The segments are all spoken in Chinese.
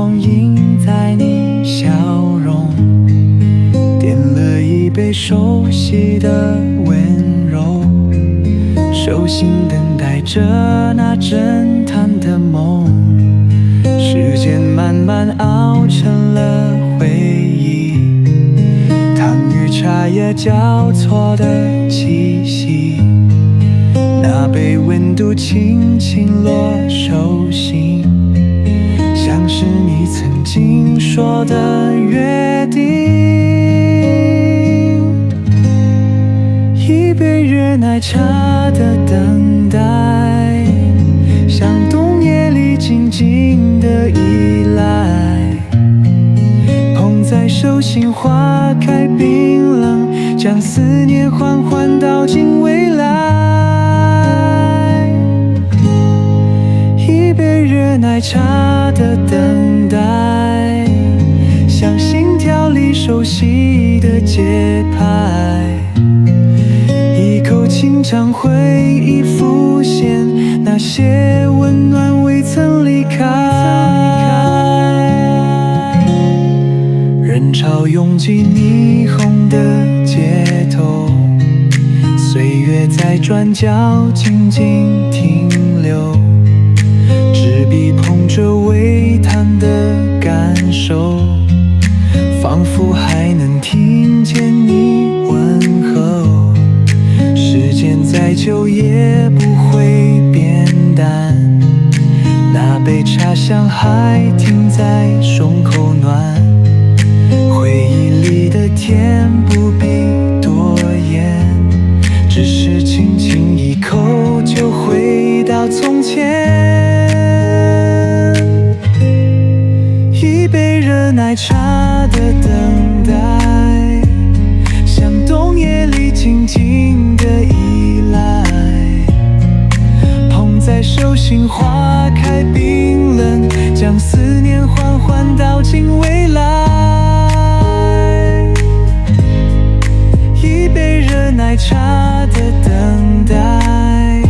光映在你笑容，点了一杯熟悉的温柔，手心等待着那震撼的梦。时间慢慢熬成了回忆，糖与茶叶交错的气息，那杯温度轻轻落手心，像是你曾经说的约定。一杯热奶茶的等待，像冬夜里静静的依赖，捧在手心花开冰冷，将思念缓缓倒进未来。一杯热奶茶的等待，像心跳里熟悉的节拍，一口清肠回忆浮现，那些温暖未曾离开。人潮拥挤霓虹的街头，岁月在转角静静停留，纸笔碰着微弹的感受，仿佛还能听见你问候。时间再久也不会变淡，那杯茶香还停在胸口暖，回忆里的甜不必多言，只是轻轻一口就回到从前。一杯热奶茶的等待，像冬夜里静静的依赖，捧在手心花开冰冷，将思念缓缓倒进未来。一杯热奶茶的等待，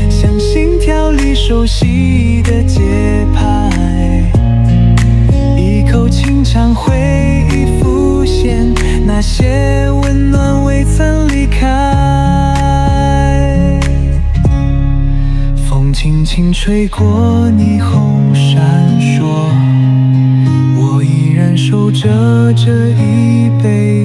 像心跳里熟悉的节拍，一口清肠回忆浮现，那些温暖未曾离开。风轻轻吹过，霓虹闪烁，我依然守着这一杯